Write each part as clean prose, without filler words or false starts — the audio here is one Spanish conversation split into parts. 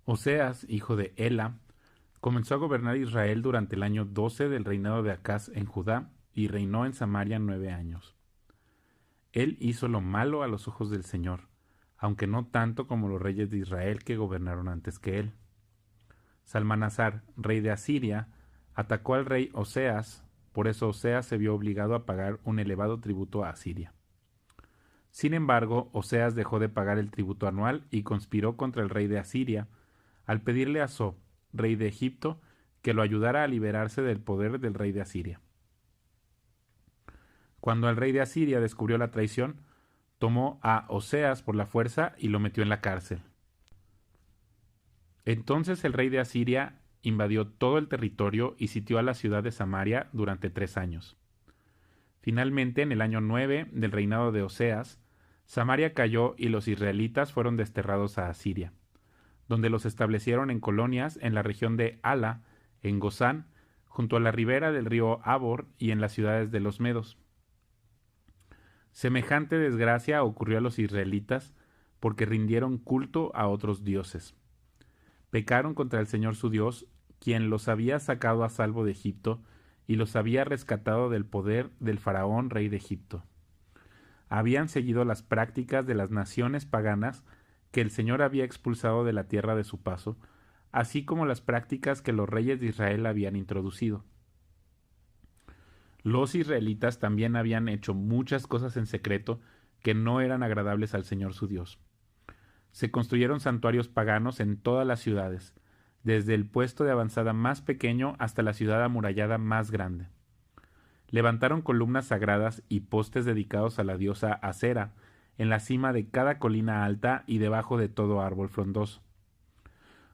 Oseas, hijo de Ela, comenzó a gobernar Israel durante el año 12 del reinado de Acaz en Judá y reinó en Samaria 9 años. Él hizo lo malo a los ojos del Señor, aunque no tanto como los reyes de Israel que gobernaron antes que él. Salmanasar, rey de Asiria, atacó al rey Oseas, por eso Oseas se vio obligado a pagar un elevado tributo a Asiria. Sin embargo, Oseas dejó de pagar el tributo anual y conspiró contra el rey de Asiria, al pedirle a So, rey de Egipto, que lo ayudara a liberarse del poder del rey de Asiria. Cuando el rey de Asiria descubrió la traición, tomó a Oseas por la fuerza y lo metió en la cárcel. Entonces el rey de Asiria invadió todo el territorio y sitió a la ciudad de Samaria durante 3 años. Finalmente, en el año 9 del reinado de Oseas, Samaria cayó y los israelitas fueron desterrados a Asiria, donde los establecieron en colonias en la región de Hala, en Gozán, junto a la ribera del río Abor y en las ciudades de los Medos. Semejante desgracia ocurrió a los israelitas porque rindieron culto a otros dioses. Pecaron contra el Señor su Dios, quien los había sacado a salvo de Egipto y los había rescatado del poder del faraón rey de Egipto. Habían seguido las prácticas de las naciones paganas que el Señor había expulsado de la tierra de su paso, así como las prácticas que los reyes de Israel habían introducido. Los israelitas también habían hecho muchas cosas en secreto que no eran agradables al Señor su Dios. Se construyeron santuarios paganos en todas las ciudades, desde el puesto de avanzada más pequeño hasta la ciudad amurallada más grande. Levantaron columnas sagradas y postes dedicados a la diosa Acera en la cima de cada colina alta y debajo de todo árbol frondoso.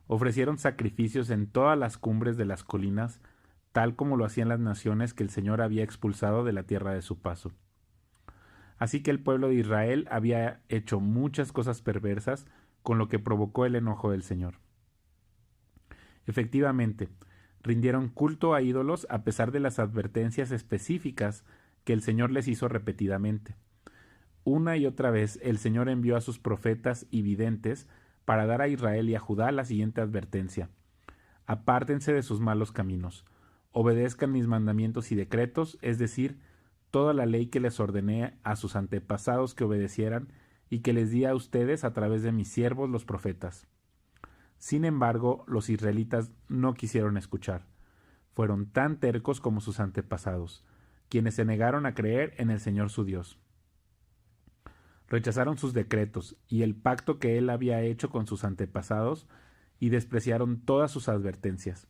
Ofrecieron sacrificios en todas las cumbres de las colinas, tal como lo hacían las naciones que el Señor había expulsado de la tierra de su paso. Así que el pueblo de Israel había hecho muchas cosas perversas, con lo que provocó el enojo del Señor. Efectivamente, rindieron culto a ídolos a pesar de las advertencias específicas que el Señor les hizo repetidamente. Una y otra vez el Señor envió a sus profetas y videntes para dar a Israel y a Judá la siguiente advertencia: apártense de sus malos caminos, obedezcan mis mandamientos y decretos, es decir, toda la ley que les ordené a sus antepasados que obedecieran y que les di a ustedes a través de mis siervos los profetas. Sin embargo, los israelitas no quisieron escuchar. Fueron tan tercos como sus antepasados, quienes se negaron a creer en el Señor su Dios. Rechazaron sus decretos y el pacto que él había hecho con sus antepasados y despreciaron todas sus advertencias.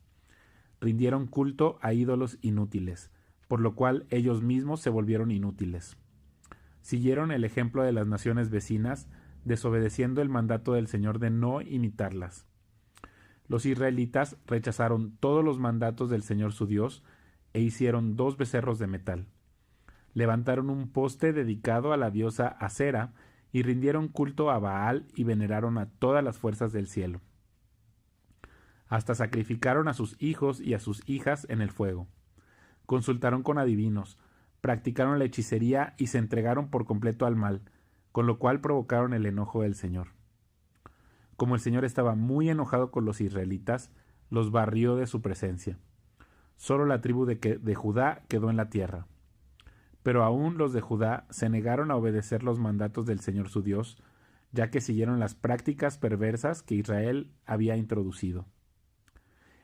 Rindieron culto a ídolos inútiles, por lo cual ellos mismos se volvieron inútiles. Siguieron el ejemplo de las naciones vecinas, desobedeciendo el mandato del Señor de no imitarlas. Los israelitas rechazaron todos los mandatos del Señor su Dios e hicieron 2 becerros de metal. Levantaron un poste dedicado a la diosa Acera y rindieron culto a Baal y veneraron a todas las fuerzas del cielo. Hasta sacrificaron a sus hijos y a sus hijas en el fuego. Consultaron con adivinos, practicaron la hechicería y se entregaron por completo al mal, con lo cual provocaron el enojo del Señor. Como el Señor estaba muy enojado con los israelitas, los barrió de su presencia. Solo la tribu de Judá quedó en la tierra. Pero aún los de Judá se negaron a obedecer los mandatos del Señor su Dios, ya que siguieron las prácticas perversas que Israel había introducido.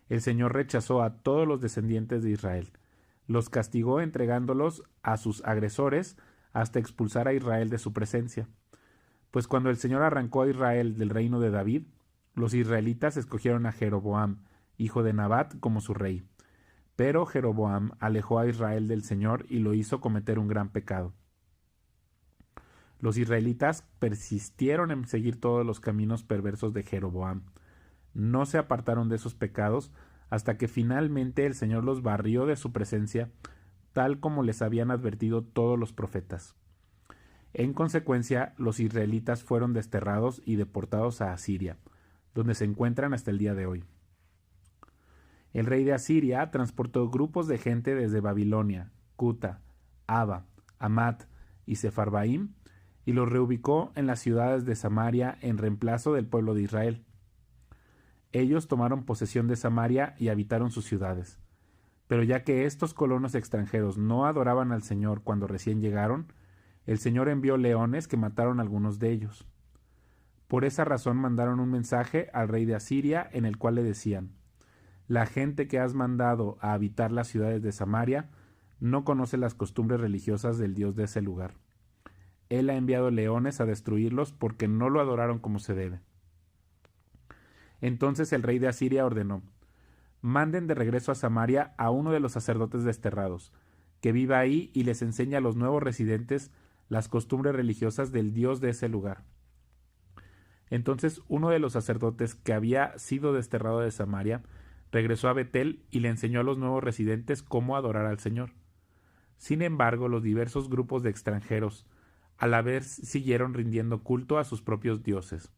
El Señor rechazó a todos los descendientes de Israel, los castigó entregándolos a sus agresores hasta expulsar a Israel de su presencia. Pues cuando el Señor arrancó a Israel del reino de David, los israelitas escogieron a Jeroboam, hijo de Nabat, como su rey. Pero Jeroboam alejó a Israel del Señor y lo hizo cometer un gran pecado. Los israelitas persistieron en seguir todos los caminos perversos de Jeroboam. No se apartaron de esos pecados hasta que finalmente el Señor los barrió de su presencia, tal como les habían advertido todos los profetas. En consecuencia, los israelitas fueron desterrados y deportados a Asiria, donde se encuentran hasta el día de hoy. El rey de Asiria transportó grupos de gente desde Babilonia, Cuta, Aba, Hamat y Sefarbaim y los reubicó en las ciudades de Samaria en reemplazo del pueblo de Israel. Ellos tomaron posesión de Samaria y habitaron sus ciudades. Pero ya que estos colonos extranjeros no adoraban al Señor cuando recién llegaron, el Señor envió leones que mataron a algunos de ellos. Por esa razón mandaron un mensaje al rey de Asiria en el cual le decían: la gente que has mandado a habitar las ciudades de Samaria no conoce las costumbres religiosas del Dios de ese lugar. Él ha enviado leones a destruirlos porque no lo adoraron como se debe. Entonces el rey de Asiria ordenó: manden de regreso a Samaria a uno de los sacerdotes desterrados, que viva ahí y les enseñe a los nuevos residentes las costumbres religiosas del Dios de ese lugar. Entonces uno de los sacerdotes que había sido desterrado de Samaria regresó a Betel y le enseñó a los nuevos residentes cómo adorar al Señor. Sin embargo, los diversos grupos de extranjeros a la vez siguieron rindiendo culto a sus propios dioses.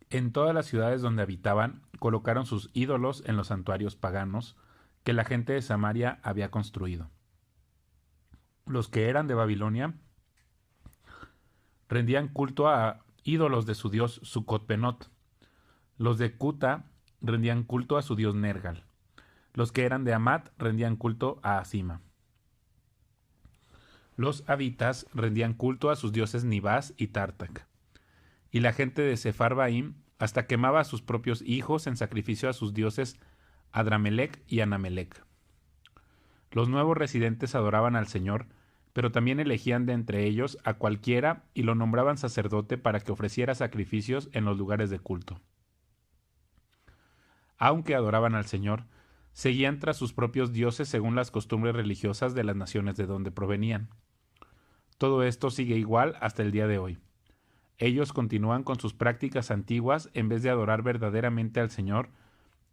En todas las ciudades donde habitaban, colocaron sus ídolos en los santuarios paganos que la gente de Samaria había construido. Los que eran de Babilonia rendían culto a ídolos de su dios Sucot-Benot. Los de Cuta rendían culto a su dios Nergal. Los que eran de Amat rendían culto a Asima. Los habitas rendían culto a sus dioses Nibás y Tartac. Y la gente de Sepharvaim hasta quemaba a sus propios hijos en sacrificio a sus dioses Adramelec y Anamelec. Los nuevos residentes adoraban al Señor, pero también elegían de entre ellos a cualquiera y lo nombraban sacerdote para que ofreciera sacrificios en los lugares de culto. Aunque adoraban al Señor, seguían tras sus propios dioses según las costumbres religiosas de las naciones de donde provenían. Todo esto sigue igual hasta el día de hoy. Ellos continúan con sus prácticas antiguas en vez de adorar verdaderamente al Señor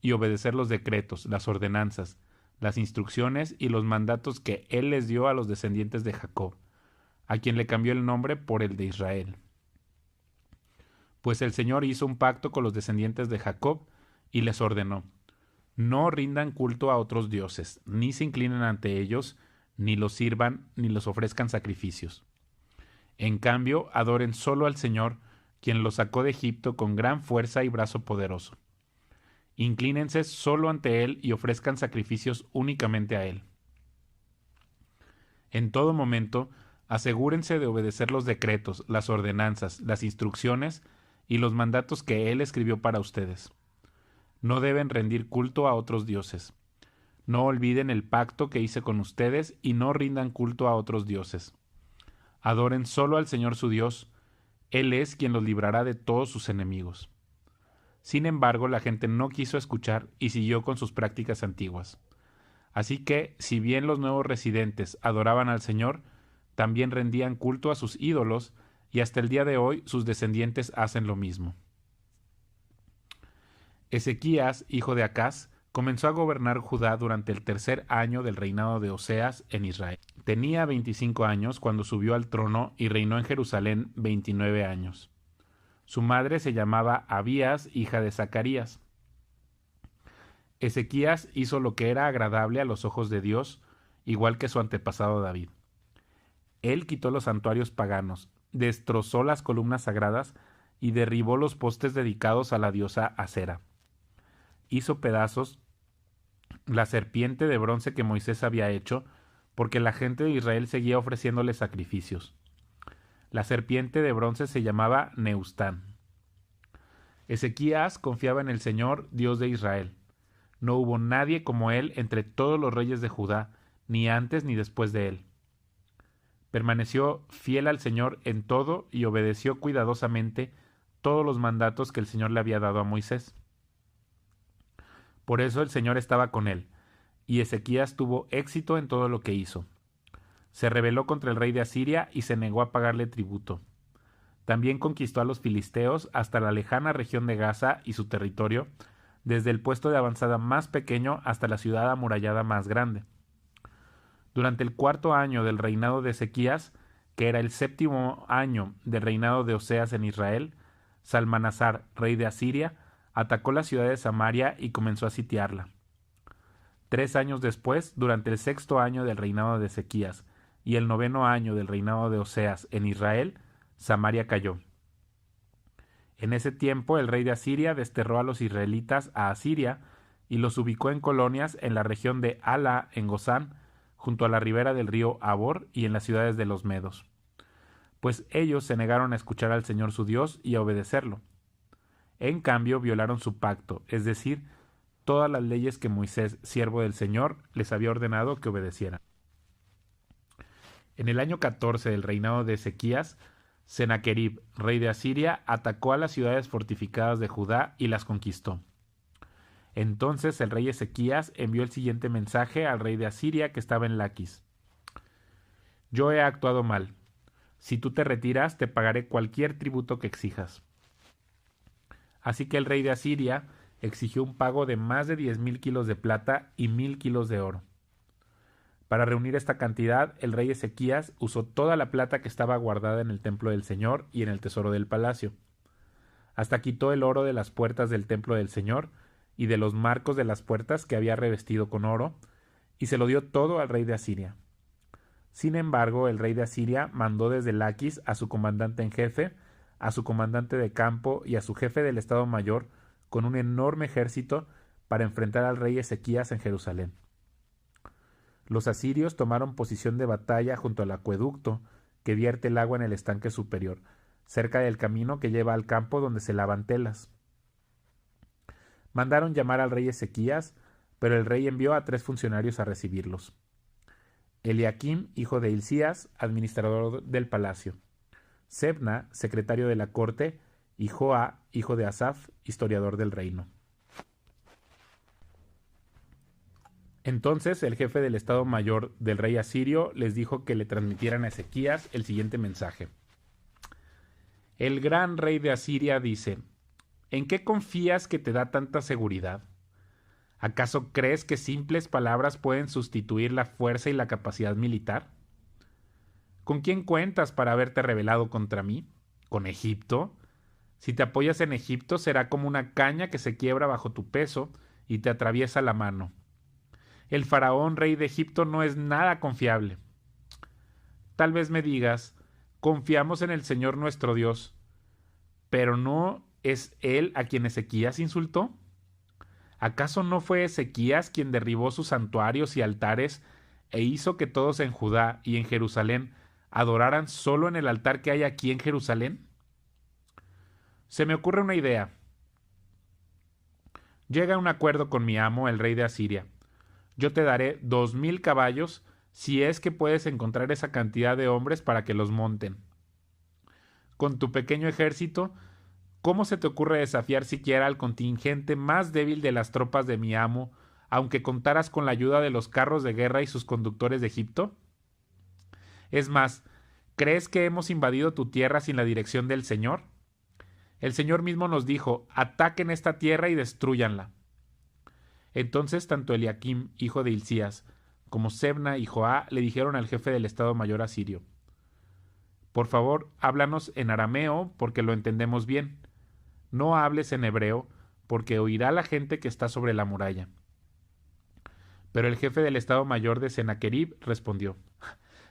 y obedecer los decretos, las ordenanzas, las instrucciones y los mandatos que Él les dio a los descendientes de Jacob, a quien le cambió el nombre por el de Israel. Pues el Señor hizo un pacto con los descendientes de Jacob y les ordenó: no rindan culto a otros dioses, ni se inclinen ante ellos, ni los sirvan, ni los ofrezcan sacrificios. En cambio, adoren solo al Señor, quien los sacó de Egipto con gran fuerza y brazo poderoso. Inclínense solo ante Él y ofrezcan sacrificios únicamente a Él. En todo momento, asegúrense de obedecer los decretos, las ordenanzas, las instrucciones y los mandatos que Él escribió para ustedes. No deben rendir culto a otros dioses. No olviden el pacto que hice con ustedes y no rindan culto a otros dioses. Adoren solo al Señor su Dios. Él es quien los librará de todos sus enemigos. Sin embargo, la gente no quiso escuchar y siguió con sus prácticas antiguas. Así que, si bien los nuevos residentes adoraban al Señor, también rendían culto a sus ídolos, y hasta el día de hoy sus descendientes hacen lo mismo. Ezequías, hijo de Acaz, comenzó a gobernar Judá durante el 3er año del reinado de Oseas en Israel. Tenía 25 años cuando subió al trono y reinó en Jerusalén 29 años. Su madre se llamaba Abías, hija de Zacarías. Ezequías hizo lo que era agradable a los ojos de Dios, igual que su antepasado David. Él quitó los santuarios paganos, destrozó las columnas sagradas y derribó los postes dedicados a la diosa Acera. Hizo pedazos la serpiente de bronce que Moisés había hecho, porque la gente de Israel seguía ofreciéndole sacrificios. La serpiente de bronce se llamaba Neustán. Ezequías confiaba en el Señor, Dios de Israel. No hubo nadie como él entre todos los reyes de Judá, ni antes ni después de él. Permaneció fiel al Señor en todo y obedeció cuidadosamente todos los mandatos que el Señor le había dado a Moisés. Por eso el Señor estaba con él, y Ezequías tuvo éxito en todo lo que hizo. Se rebeló contra el rey de Asiria y se negó a pagarle tributo. También conquistó a los filisteos hasta la lejana región de Gaza y su territorio, desde el puesto de avanzada más pequeño hasta la ciudad amurallada más grande. Durante el 4.º año del reinado de Ezequías, que era el 7.º año del reinado de Oseas en Israel, Salmanasar, rey de Asiria, atacó la ciudad de Samaria y comenzó a sitiarla. 3 años después, durante el 6.º año del reinado de Ezequías y el 9.º año del reinado de Oseas en Israel, Samaria cayó. En ese tiempo el rey de Asiria desterró a los israelitas a Asiria y los ubicó en colonias en la región de Hala en Gozán, junto a la ribera del río Abor y en las ciudades de los medos. Pues ellos se negaron a escuchar al Señor su Dios y a obedecerlo. En cambio violaron su pacto, es decir, todas las leyes que Moisés, siervo del Señor, les había ordenado que obedecieran. En el año 14 del reinado de Ezequías, Sennacherib, rey de Asiria, atacó a las ciudades fortificadas de Judá y las conquistó. Entonces el rey Ezequías envió el siguiente mensaje al rey de Asiria que estaba en Laquis: Yo he actuado mal. Si tú te retiras, te pagaré cualquier tributo que exijas. Así que el rey de Asiria exigió un pago de más de 10,000 kilos de plata y 1,000 kilos de oro. Para reunir esta cantidad, el rey Ezequías usó toda la plata que estaba guardada en el templo del Señor y en el tesoro del palacio. Hasta quitó el oro de las puertas del templo del Señor y de los marcos de las puertas que había revestido con oro, y se lo dio todo al rey de Asiria. Sin embargo, el rey de Asiria mandó desde Laquis a su comandante en jefe, a su comandante de campo y a su jefe del Estado Mayor con un enorme ejército para enfrentar al rey Ezequías en Jerusalén. Los asirios tomaron posición de batalla junto al acueducto que vierte el agua en el estanque superior, cerca del camino que lleva al campo donde se lavan telas. Mandaron llamar al rey Ezequías, pero el rey envió a 3 funcionarios a recibirlos: Eliakim, hijo de Hilcías, administrador del palacio; Sebna, secretario de la corte; y Joa, hijo de Asaf, historiador del reino. Entonces el jefe del Estado Mayor del rey asirio les dijo que le transmitieran a Ezequías el siguiente mensaje: El gran rey de Asiria dice: ¿En qué confías que te da tanta seguridad? ¿Acaso crees que simples palabras pueden sustituir la fuerza y la capacidad militar? ¿Con quién cuentas para haberte rebelado contra mí? ¿Con Egipto? Si te apoyas en Egipto será como una caña que se quiebra bajo tu peso y te atraviesa la mano. El faraón rey de Egipto no es nada confiable. Tal vez me digas: confiamos en el Señor nuestro Dios. ¿Pero no es Él a quien Ezequías insultó? ¿Acaso no fue Ezequías quien derribó sus santuarios y altares e hizo que todos en Judá y en Jerusalén adoraran solo en el altar que hay aquí en Jerusalén? Se me ocurre una idea. Llega a un acuerdo con mi amo, el rey de Asiria. Yo te daré 2,000 caballos si es que puedes encontrar esa cantidad de hombres para que los monten. Con tu pequeño ejército, ¿cómo se te ocurre desafiar siquiera al contingente más débil de las tropas de mi amo, aunque contaras con la ayuda de los carros de guerra y sus conductores de Egipto? Es más, ¿crees que hemos invadido tu tierra sin la dirección del Señor? El Señor mismo nos dijo: ataquen esta tierra y destrúyanla. Entonces tanto Eliakim, hijo de Hilcías, como Sebna y Joá le dijeron al jefe del Estado Mayor asirio: por favor, háblanos en arameo porque lo entendemos bien. No hables en hebreo porque oirá la gente que está sobre la muralla. Pero el jefe del Estado Mayor de Sennacherib respondió: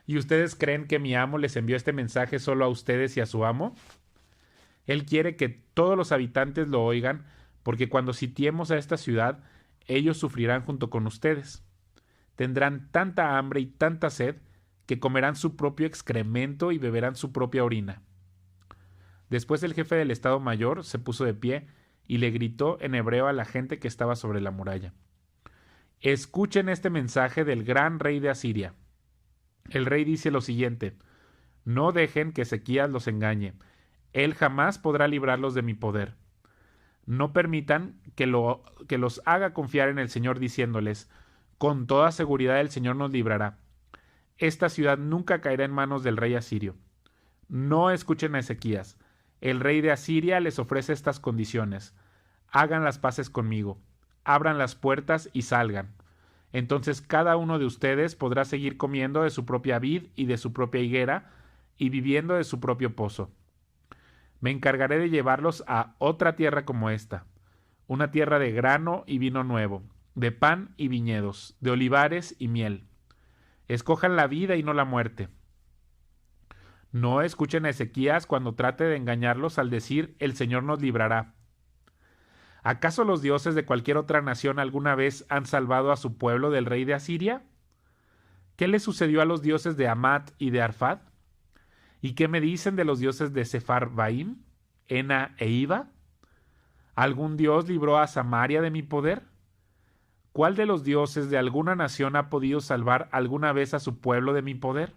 ¿y ustedes creen que mi amo les envió este mensaje solo a ustedes y a su amo? Él quiere que todos los habitantes lo oigan, porque cuando sitiemos a esta ciudad, ellos sufrirán junto con ustedes. Tendrán tanta hambre y tanta sed que comerán su propio excremento y beberán su propia orina. Después el jefe del Estado Mayor se puso de pie y le gritó en hebreo a la gente que estaba sobre la muralla: escuchen este mensaje del gran rey de Asiria. El rey dice lo siguiente: no dejen que Ezequías los engañe. Él jamás podrá librarlos de mi poder. No permitan que los haga confiar en el Señor diciéndoles: con toda seguridad el Señor nos librará. Esta ciudad nunca caerá en manos del rey asirio. No escuchen a Ezequías. El rey de Asiria les ofrece estas condiciones: hagan las paces conmigo, abran las puertas y salgan. Entonces cada uno de ustedes podrá seguir comiendo de su propia vid y de su propia higuera y viviendo de su propio pozo. Me encargaré de llevarlos a otra tierra como esta, una tierra de grano y vino nuevo, de pan y viñedos, de olivares y miel. Escojan la vida y no la muerte. No escuchen a Ezequías cuando trate de engañarlos al decir el Señor nos librará. ¿Acaso los dioses de cualquier otra nación alguna vez han salvado a su pueblo del rey de Asiria? ¿Qué le sucedió a los dioses de Hamat y de Arfad? ¿Y qué me dicen de los dioses de Sepharvaim, Ena e Iva? ¿Algún dios libró a Samaria de mi poder? ¿Cuál de los dioses de alguna nación ha podido salvar alguna vez a su pueblo de mi poder?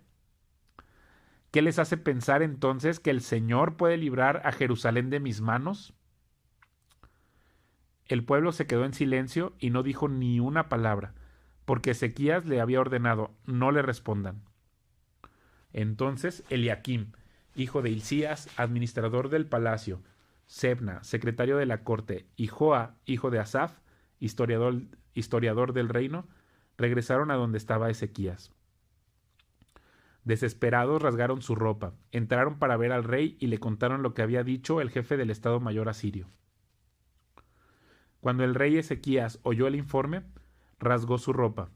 ¿Qué les hace pensar entonces que el Señor puede librar a Jerusalén de mis manos? El pueblo se quedó en silencio y no dijo ni una palabra, porque Ezequías le había ordenado, no le respondan. Entonces Eliaquim, hijo de Hilcías, administrador del palacio, Sebna, secretario de la corte, y Joa, hijo de Asaf, historiador del reino, regresaron a donde estaba Ezequías. Desesperados rasgaron su ropa, entraron para ver al rey y le contaron lo que había dicho el jefe del Estado Mayor asirio. Cuando el rey Ezequías oyó el informe, rasgó su ropa,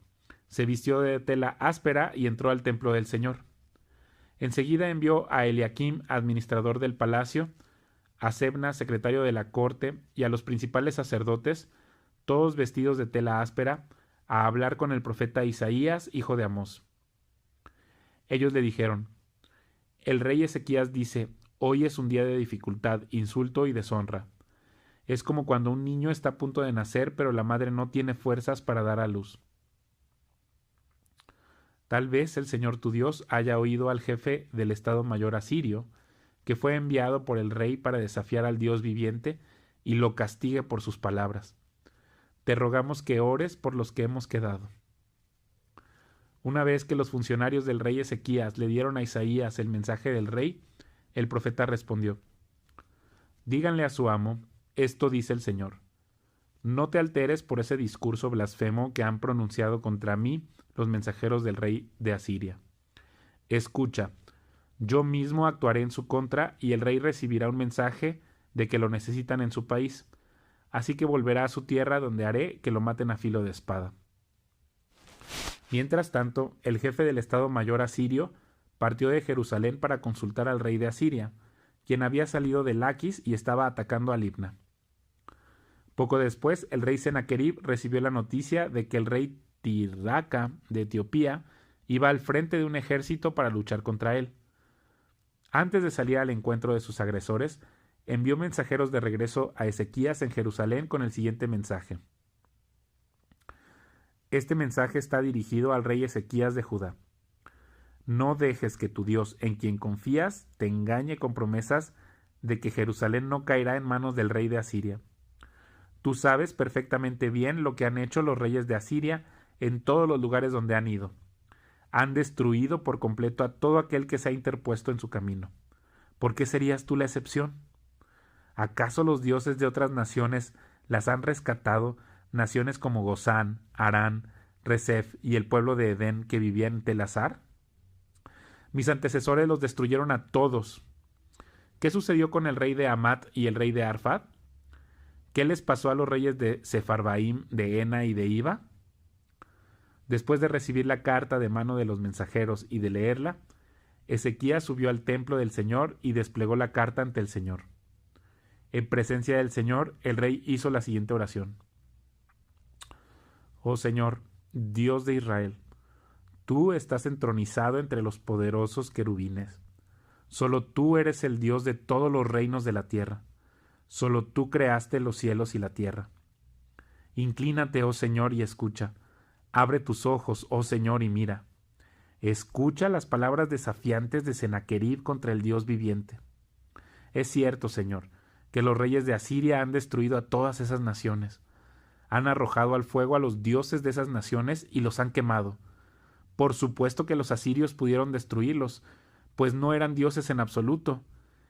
se vistió de tela áspera y entró al templo del Señor. Enseguida envió a Eliaquim, administrador del palacio, a Sebna, secretario de la corte, y a los principales sacerdotes, todos vestidos de tela áspera, a hablar con el profeta Isaías, hijo de Amós. Ellos le dijeron: El rey Ezequías dice, hoy es un día de dificultad, insulto y deshonra. Es como cuando un niño está a punto de nacer, pero la madre no tiene fuerzas para dar a luz. Tal vez el Señor tu Dios haya oído al jefe del Estado Mayor asirio, que fue enviado por el rey para desafiar al Dios viviente, y lo castigue por sus palabras. Te rogamos que ores por los que hemos quedado. Una vez que los funcionarios del rey Ezequías le dieron a Isaías el mensaje del rey, el profeta respondió: Díganle a su amo, esto dice el Señor: No te alteres por ese discurso blasfemo que han pronunciado contra mí los mensajeros del rey de Asiria. Escucha, yo mismo actuaré en su contra y el rey recibirá un mensaje de que lo necesitan en su país, así que volverá a su tierra donde haré que lo maten a filo de espada. Mientras tanto, el jefe del Estado Mayor asirio partió de Jerusalén para consultar al rey de Asiria, quien había salido de Laquis y estaba atacando a Libna. Poco después, el rey Sennacherib recibió la noticia de que el rey Tirhaka de Etiopía iba al frente de un ejército para luchar contra él. Antes de salir al encuentro de sus agresores, envió mensajeros de regreso a Ezequías en Jerusalén con el siguiente mensaje. Este mensaje está dirigido al rey Ezequías de Judá. No dejes que tu Dios, en quien confías, te engañe con promesas de que Jerusalén no caerá en manos del rey de Asiria. Tú sabes perfectamente bien lo que han hecho los reyes de Asiria en todos los lugares donde han ido. Han destruido por completo a todo aquel que se ha interpuesto en su camino. ¿Por qué serías tú la excepción? ¿Acaso los dioses de otras naciones las han rescatado, naciones como Gozán, Harán, Resef y el pueblo de Edén que vivía en Telasar? Mis antecesores los destruyeron a todos. ¿Qué sucedió con el rey de Hamat y el rey de Arfad? ¿Qué les pasó a los reyes de Sepharvaim, de Ena y de Iva? Después de recibir la carta de mano de los mensajeros y de leerla, Ezequías subió al templo del Señor y desplegó la carta ante el Señor. En presencia del Señor, el rey hizo la siguiente oración: Oh Señor, Dios de Israel, tú estás entronizado entre los poderosos querubines. Solo tú eres el Dios de todos los reinos de la tierra. Solo tú creaste los cielos y la tierra. Inclínate, oh Señor, y escucha. Abre tus ojos, oh Señor, y mira. Escucha las palabras desafiantes de Sennacherib contra el Dios viviente. Es cierto, Señor, que los reyes de Asiria han destruido a todas esas naciones. Han arrojado al fuego a los dioses de esas naciones y los han quemado. Por supuesto que los asirios pudieron destruirlos, pues no eran dioses en absoluto.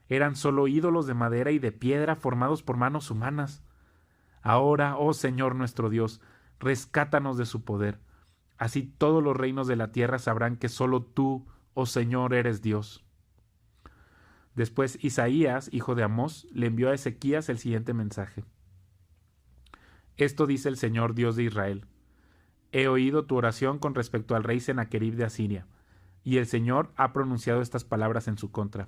Eran solo ídolos de madera y de piedra formados por manos humanas. Ahora, oh Señor nuestro Dios, rescátanos de su poder. Así todos los reinos de la tierra sabrán que solo tú, oh Señor, eres Dios. Después Isaías, hijo de Amós, le envió a Ezequías el siguiente mensaje. Esto dice el Señor Dios de Israel. He oído tu oración con respecto al rey Sennacherib de Asiria. y el Señor ha pronunciado estas palabras en su contra.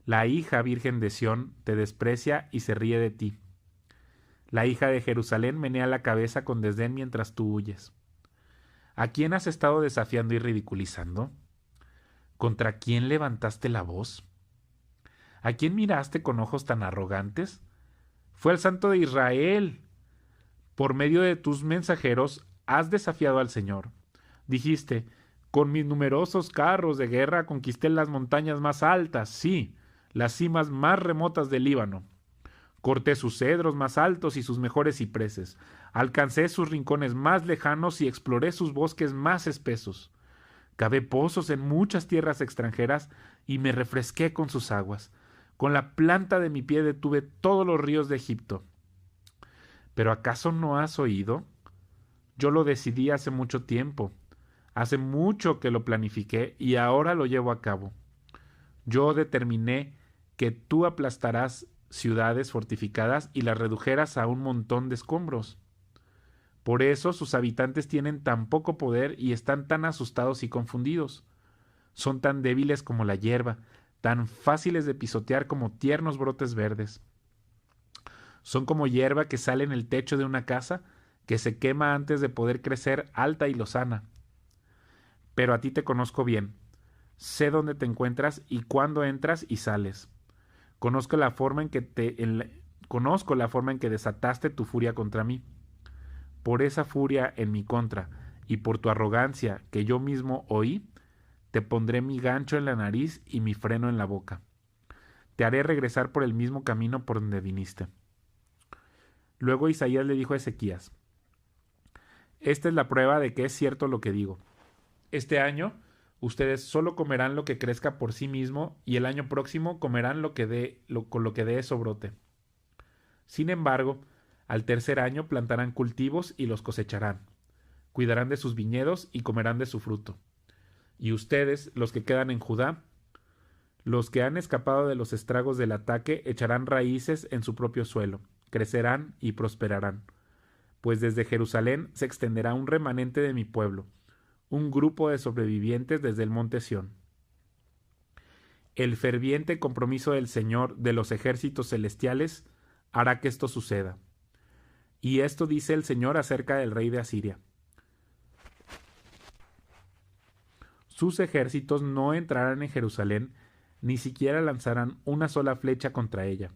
La hija virgen de Sión te desprecia y se ríe de ti. La hija de Jerusalén menea la cabeza con desdén mientras tú huyes. ¿A quién has estado desafiando y ridiculizando? ¿Contra quién levantaste la voz? ¿A quién miraste con ojos tan arrogantes? Fue el Santo de Israel. Por medio de tus mensajeros has desafiado al Señor. Dijiste, con mis numerosos carros de guerra conquisté las montañas más altas, sí, las cimas más remotas del Líbano. Corté sus cedros más altos y sus mejores cipreses. Alcancé sus rincones más lejanos y exploré sus bosques más espesos. Cavé pozos en muchas tierras extranjeras y me refresqué con sus aguas. Con la planta de mi pie detuve todos los ríos de Egipto. ¿Pero acaso no has oído? Yo lo decidí hace mucho tiempo. Hace mucho que lo planifiqué y ahora lo llevo a cabo. Yo determiné que tú aplastarás ciudades fortificadas y las redujeras a un montón de escombros. Por eso sus habitantes tienen tan poco poder y están tan asustados y confundidos. Son tan débiles como la hierba, tan fáciles de pisotear como tiernos brotes verdes. Son como hierba que sale en el techo de una casa, que se quema antes de poder crecer alta y lozana. Pero a ti te conozco bien. Sé dónde te encuentras y cuándo entras y sales. Conozco la forma en que desataste tu furia contra mí. Por esa furia en mi contra y por tu arrogancia que yo mismo oí, te pondré mi gancho en la nariz y mi freno en la boca. Te haré regresar por el mismo camino por donde viniste. Luego Isaías le dijo a Ezequías, esta es la prueba de que es cierto lo que digo. Este año ustedes solo comerán lo que crezca por sí mismo y el año próximo comerán con lo que dé eso brote. Sin embargo, al tercer año plantarán cultivos y los cosecharán. Cuidarán de sus viñedos y comerán de su fruto. Y ustedes, los que quedan en Judá, los que han escapado de los estragos del ataque, echarán raíces en su propio suelo, crecerán y prosperarán. Pues desde Jerusalén se extenderá un remanente de mi pueblo, un grupo de sobrevivientes desde el monte Sión. El ferviente compromiso del Señor de los ejércitos celestiales hará que esto suceda. Y esto dice el Señor acerca del rey de Asiria. Sus ejércitos no entrarán en Jerusalén, ni siquiera lanzarán una sola flecha contra ella.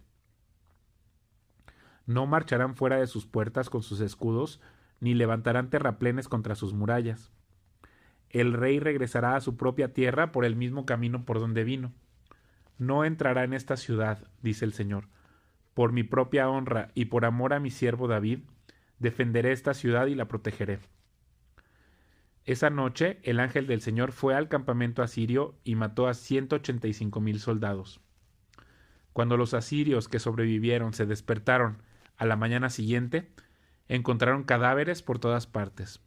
No marcharán fuera de sus puertas con sus escudos, ni levantarán terraplenes contra sus murallas. El rey regresará a su propia tierra por el mismo camino por donde vino. No entrará en esta ciudad, dice el Señor. Por mi propia honra y por amor a mi siervo David, defenderé esta ciudad y la protegeré. Esa noche el ángel del Señor fue al campamento asirio y mató a 185,000 soldados. Cuando los asirios que sobrevivieron se despertaron a la mañana siguiente, encontraron cadáveres por todas partes.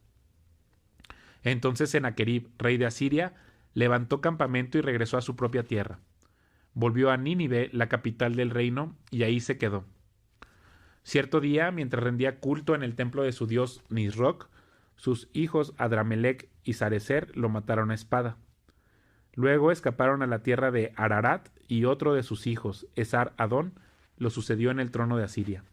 Entonces Sennacherib, rey de Asiria, levantó campamento y regresó a su propia tierra. Volvió a Nínive, la capital del reino, y ahí se quedó. Cierto día, mientras rendía culto en el templo de su dios Nisroch, sus hijos Adramelech y Sarecer lo mataron a espada. Luego escaparon a la tierra de Ararat y otro de sus hijos, Esar-Adón, lo sucedió en el trono de Asiria.